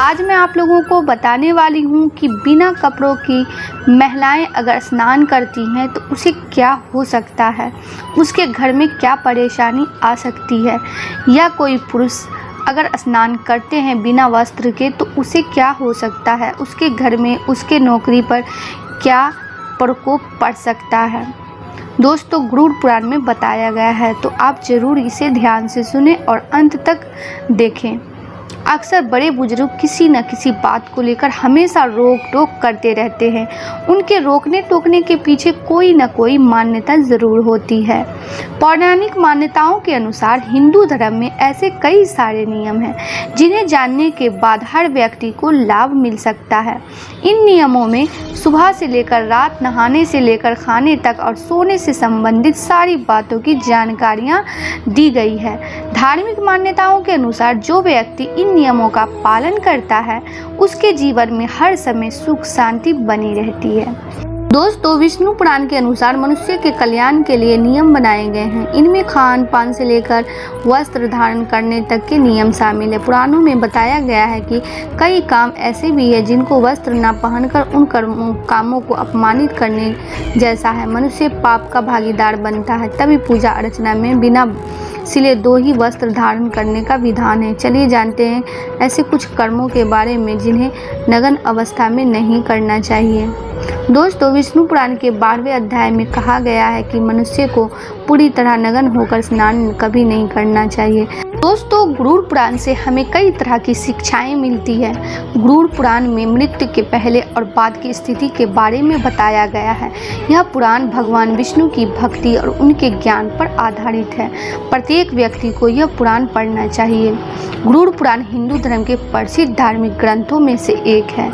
आज मैं आप लोगों को बताने वाली हूँ कि बिना कपड़ों की महिलाएं अगर स्नान करती हैं तो उसे क्या हो सकता है, उसके घर में क्या परेशानी आ सकती है। या कोई पुरुष अगर स्नान करते हैं बिना वस्त्र के तो उसे क्या हो सकता है, उसके घर में उसके नौकरी पर क्या प्रकोप पड़ सकता है। दोस्तों, गरुड़ पुराण में बताया गया है, तो आप ज़रूर इसे ध्यान से सुने और अंत तक देखें। अक्सर बड़े बुजुर्ग किसी न किसी बात को लेकर हमेशा रोक टोक करते रहते हैं। उनके रोकने टोकने के पीछे कोई न कोई मान्यता ज़रूर होती है। पौराणिक मान्यताओं के अनुसार हिंदू धर्म में ऐसे कई सारे नियम हैं जिन्हें जानने के बाद हर व्यक्ति को लाभ मिल सकता है। इन नियमों में सुबह से लेकर रात, नहाने से लेकर खाने तक और सोने से संबंधित सारी बातों की जानकारियाँ दी गई है। धार्मिक मान्यताओं के अनुसार जो व्यक्ति इन नियमों का पालन करता है उसके जीवन में हर समय सुख शांति बनी रहती है। दोस्तों, विष्णु पुराण के अनुसार मनुष्य के कल्याण के लिए नियम बनाए गए हैं। इनमें खान पान से लेकर वस्त्र धारण करने तक के नियम शामिल है। पुराणों में बताया गया है कि कई काम ऐसे भी है जिनको वस्त्र न पहनकर उन कामों को अपमानित करने जैसा है। मनुष्य पाप का भागीदार बनता है। तभी पूजा अर्चना में बिना सिले 2 ही वस्त्र धारण करने का विधान है। चलिए जानते हैं ऐसे कुछ कर्मों के बारे में जिन्हें नग्न अवस्था में नहीं करना चाहिए। दोस्तों, विष्णु पुराण के 12वें अध्याय में कहा गया है कि मनुष्य को पूरी तरह नग्न होकर स्नान कभी नहीं करना चाहिए। दोस्तों, गरुड़ पुराण से हमें कई तरह की शिक्षाएं मिलती है। गरुड़ पुराण में मृत्यु के पहले और बाद की स्थिति के बारे में बताया गया है। यह पुराण भगवान विष्णु की भक्ति और उनके ज्ञान पर आधारित है। प्रत्येक व्यक्ति को यह पुराण पढ़ना चाहिए। गरुड़ पुराण हिंदू धर्म के प्रसिद्ध धार्मिक ग्रंथों में से एक है।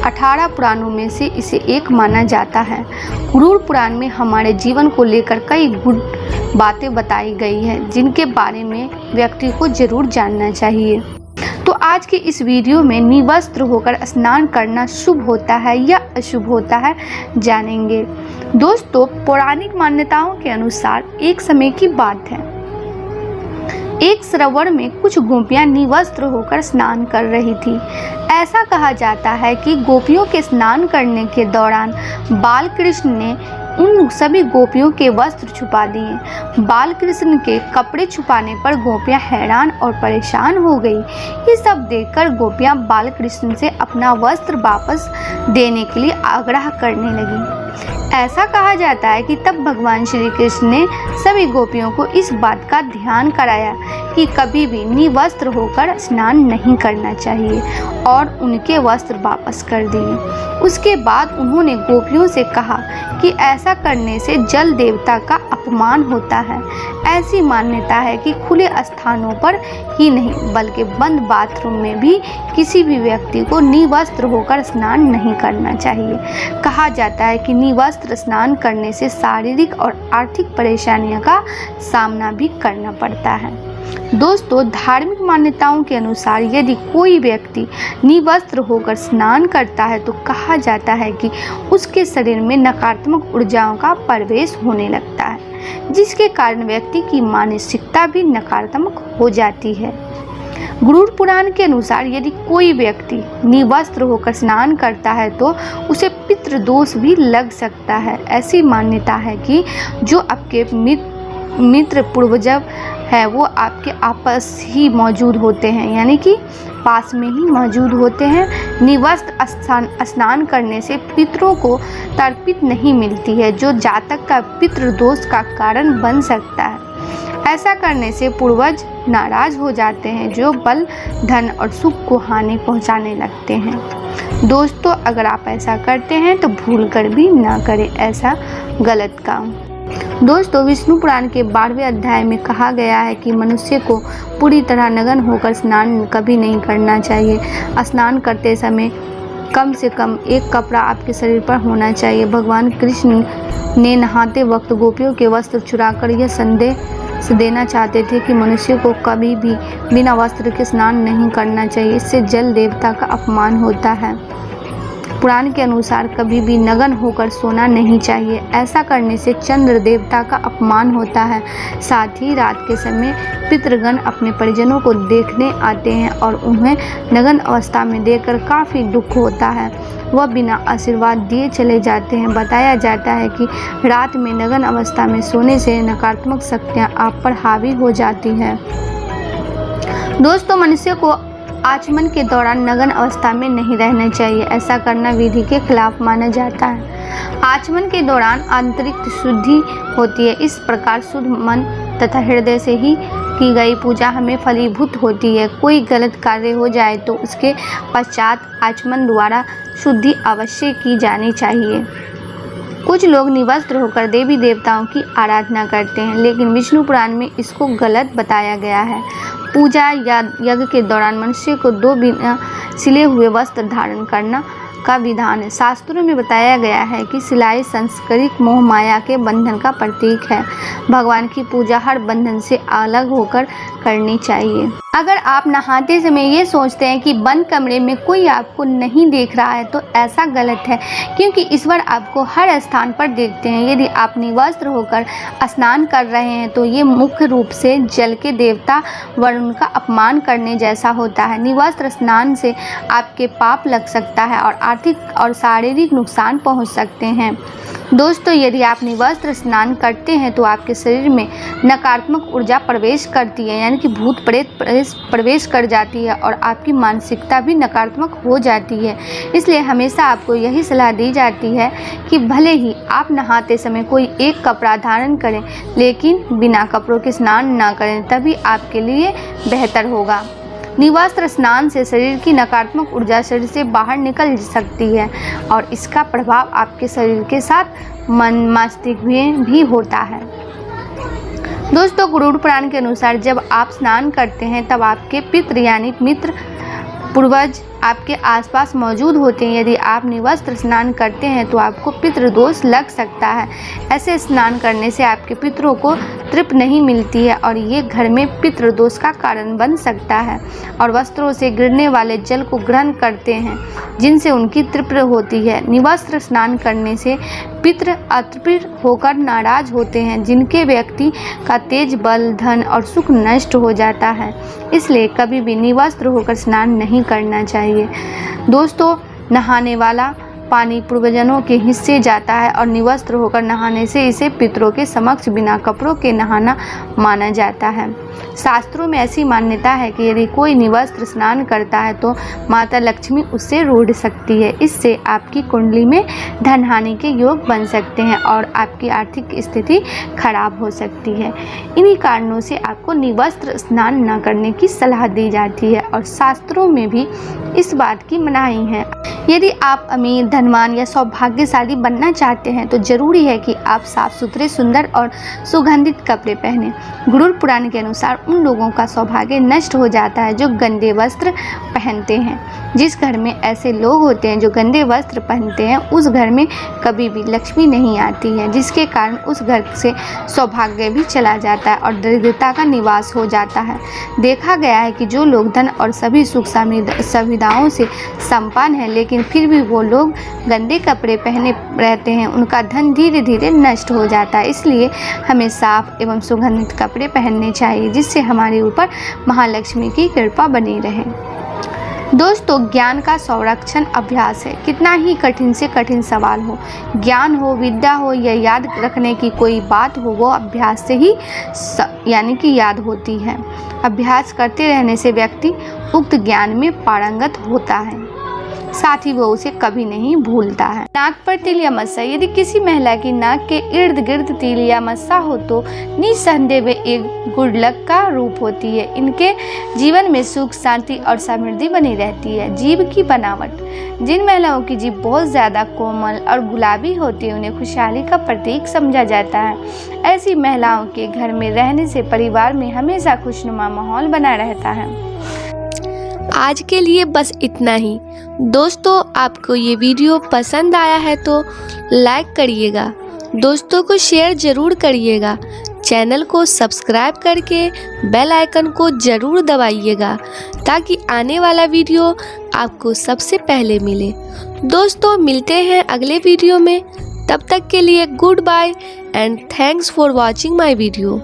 18 पुराणों में से इसे एक माना जाता है। गरुड़ पुराण में हमारे जीवन को लेकर कई गुड बातें बताई गई हैं जिनके बारे में व्यक्ति को जरूर जानना चाहिए। तो आज के इस वीडियो में निवस्त्र होकर स्नान करना शुभ होता है या अशुभ होता है, जानेंगे। दोस्तों, पौराणिक मान्यताओं के अनुसार एक समय की बात है, एक सरोवर में कुछ गोपियां निवस्त्र होकर स्नान कर रही थी। ऐसा कहा जाता है कि गोपियों के स्नान करने के दौरान बाल कृष्ण ने उन सभी गोपियों के वस्त्र छुपा दिए। बाल कृष्ण के कपड़े छुपाने पर गोपियां हैरान और परेशान हो गई। ये सब देखकर गोपियां बाल कृष्ण से अपना वस्त्र वापस देने के लिए आग्रह करने लगी। ऐसा कहा जाता है कि तब भगवान श्री कृष्ण ने सभी गोपियों को इस बात का ध्यान कराया कि कभी भी निवस्त्र होकर स्नान नहीं करना चाहिए और उनके वस्त्र वापस कर दिए। उसके बाद उन्होंने गोपियों से कहा कि ऐसा करने से जल देवता का अपमान होता है। ऐसी मान्यता है कि खुले स्थानों पर ही नहीं बल्कि बंद बाथरूम में भी किसी भी व्यक्ति को निवस्त्र होकर स्नान नहीं करना चाहिए। कहा जाता है कि निवस्त्र स्नान करने से शारीरिक और आर्थिक परेशानियों का सामना भी करना पड़ता है। दोस्तों, धार्मिक मान्यताओं के अनुसार यदि कोई व्यक्ति निवस्त्र होकर स्नान करता है तो कहा जाता है कि उसके शरीर में नकारात्मक ऊर्जाओं का प्रवेश होने लगता है, जिसके कारण व्यक्ति की मानसिकता भी नकारात्मक हो जाती है। गरुड़ पुराण के अनुसार यदि कोई व्यक्ति निवस्त्र होकर स्नान करता है तो उसे पितृदोष भी लग सकता है। ऐसी मान्यता है कि जो आपके मित्र पूर्वज है वो आपके आपस ही मौजूद होते हैं, यानी कि पास में ही मौजूद होते हैं। निवस्त्र स्नान करने से पितरों को तर्पित नहीं मिलती है, जो जातक का पितृदोष का कारण बन सकता है। ऐसा करने से पूर्वज नाराज हो जाते हैं, जो बल, धन और सुख को हानि पहुंचाने लगते हैं। दोस्तों, अगर आप ऐसा करते हैं तो भूल कर भी ना करें ऐसा गलत काम। दोस्तों, विष्णु पुराण के 12वें अध्याय में कहा गया है कि मनुष्य को पूरी तरह नग्न होकर स्नान कभी नहीं करना चाहिए। स्नान करते समय कम से कम एक कपड़ा आपके शरीर पर होना चाहिए। भगवान कृष्ण ने नहाते वक्त गोपियों के वस्त्र चुराकर यह संदेश देना चाहते थे कि मनुष्य को कभी भी बिना वस्त्र के स्नान नहीं करना चाहिए। इससे जल देवता का अपमान होता है। पुराण के अनुसार कभी भी नग्न होकर सोना नहीं चाहिए। ऐसा करने से चंद्र देवता का अपमान होता है। साथ ही रात के समय पितृगण अपने परिजनों को देखने आते हैं और उन्हें नग्न अवस्था में देखकर काफ़ी दुख होता है। वह बिना आशीर्वाद दिए चले जाते हैं। बताया जाता है कि रात में नग्न अवस्था में सोने से नकारात्मक शक्तियाँ आप पर हावी हो जाती हैं। दोस्तों, मनुष्य को आचमन के दौरान नग्न अवस्था में नहीं रहना चाहिए। ऐसा करना विधि के खिलाफ माना जाता है। आचमन के दौरान आंतरिक शुद्धि होती है। इस प्रकार शुद्ध मन तथा हृदय से ही की गई पूजा हमें फलीभूत होती है। कोई गलत कार्य हो जाए तो उसके पश्चात आचमन द्वारा शुद्धि अवश्य की जानी चाहिए। कुछ लोग निवस्त्र होकर देवी देवताओं की आराधना करते हैं, लेकिन विष्णु पुराण में इसको गलत बताया गया है। पूजा या यज्ञ के दौरान मनुष्य को 2 बिना सिले हुए वस्त्र धारण करना का विधान है। शास्त्रों में बताया गया है कि सिलाई सांसारिक मोह माया के बंधन का प्रतीक है। भगवान की पूजा हर बंधन से अलग होकर करनी चाहिए। अगर आप नहाते समय ये सोचते हैं कि बंद कमरे में कोई आपको नहीं देख रहा है तो ऐसा गलत है, क्योंकि ईश्वर आपको हर स्थान पर देखते हैं। यदि आप निवस्त्र होकर स्नान कर रहे हैं तो ये मुख्य रूप से जल के देवता वरुण का अपमान करने जैसा होता है। निवस्त्र स्नान से आपके पाप लग सकता है और आर्थिक और शारीरिक नुकसान पहुंच सकते हैं। दोस्तों, यदि आप निवस्त्र स्नान करते हैं तो आपके शरीर में नकारात्मक ऊर्जा प्रवेश करती है, यानी कि भूत प्रेत प्रवेश कर जाती है और आपकी मानसिकता भी नकारात्मक हो जाती है। इसलिए हमेशा आपको यही सलाह दी जाती है कि भले ही आप नहाते समय कोई एक कपड़ा धारण करें, लेकिन बिना कपड़ों के स्नान ना करें, तभी आपके लिए बेहतर होगा। निवस्त्र स्नान से शरीर की नकारात्मक ऊर्जा शरीर से बाहर निकल सकती है और इसका प्रभाव आपके शरीर के साथ मन मस्तिष्क में भी होता है। दोस्तों, गरुड़ पुराण के अनुसार जब आप स्नान करते हैं तब आपके पितृ यानी मित्र पूर्वज आपके आसपास मौजूद होते हैं। यदि आप निवस्त्र स्नान करते हैं तो आपको पितृदोष लग सकता है। ऐसे स्नान करने से आपके पितरों को तृप्ति नहीं मिलती है और ये घर में पितृदोष का कारण बन सकता है और वस्त्रों से गिरने वाले जल को ग्रहण करते हैं, जिनसे उनकी तृप्ति होती है। निवस्त्र स्नान करने से पितृ अतृप्त होकर नाराज होते हैं, जिनके व्यक्ति का तेज बल धन और सुख नष्ट हो जाता है। इसलिए कभी भी निवस्त्र होकर स्नान नहीं करना चाहिए। दोस्तों, नहाने वाला पानी पूर्वजनों के हिस्से जाता है और निवस्त्र होकर नहाने से इसे पितरों के समक्ष बिना कपड़ों के नहाना माना जाता है। शास्त्रों में ऐसी मान्यता है कि यदि कोई निवस्त्र स्नान करता है तो माता लक्ष्मी उससे रूठ सकती है। इससे आपकी कुंडली में धन हानि के योग बन सकते हैं और आपकी आर्थिक स्थिति खराब हो सकती है। इन्हीं कारणों से आपको निवस्त्र स्नान न करने की सलाह दी जाती है और शास्त्रों में भी इस बात की मनाही है। यदि आप अमीर, धनवान या सौभाग्यशाली बनना चाहते हैं तो जरूरी है कि आप साफ सुथरे, सुंदर और सुगंधित कपड़े पहनें। गरुड़ पुराण के अनुसार उन लोगों का सौभाग्य नष्ट हो जाता है जो गंदे वस्त्र पहनते हैं। जिस घर में ऐसे लोग होते हैं जो गंदे वस्त्र पहनते हैं, उस घर में कभी भी लक्ष्मी नहीं आती है, जिसके कारण उस घर से सौभाग्य भी चला जाता है और दरिद्रता का निवास हो जाता है। देखा गया है कि जो लोग धन और सभी सुख सुविधाओं से संपन्न है, लेकिन फिर भी वो लोग गंदे कपड़े पहने रहते हैं, उनका धन धीरे धीरे नष्ट हो जाता है। इसलिए हमें साफ एवं सुगंधित कपड़े पहनने चाहिए, जिससे हमारे ऊपर महालक्ष्मी की कृपा बनी रहे। दोस्तों, ज्ञान का संरक्षण अभ्यास है। कितना ही कठिन से कठिन सवाल हो, ज्ञान हो, विद्या हो या याद रखने की कोई बात हो, वो अभ्यास से ही यानी कि याद होती है। अभ्यास करते रहने से व्यक्ति उक्त ज्ञान में पारंगत होता है, साथ ही वो उसे कभी नहीं भूलता है। नाक पर तिल या मस्सा। यदि किसी महिला की नाक के इर्द गिर्द तिल या मस्सा हो तो निस्संदेह वे एक गुड लक का रूप होती है। इनके जीवन में सुख, शांति और समृद्धि बनी रहती है। जीभ की बनावट। जिन महिलाओं की जीभ बहुत ज़्यादा कोमल और गुलाबी होती है, उन्हें खुशहाली का प्रतीक समझा जाता है। ऐसी महिलाओं के घर में रहने से परिवार में हमेशा खुशनुमा माहौल बना रहता है। आज के लिए बस इतना ही। दोस्तों, आपको ये वीडियो पसंद आया है तो लाइक करिएगा, दोस्तों को शेयर ज़रूर करिएगा, चैनल को सब्सक्राइब करके बेल आइकन को ज़रूर दबाइएगा ताकि आने वाला वीडियो आपको सबसे पहले मिले। दोस्तों मिलते हैं अगले वीडियो में, तब तक के लिए goodbye and thanks for watching my video.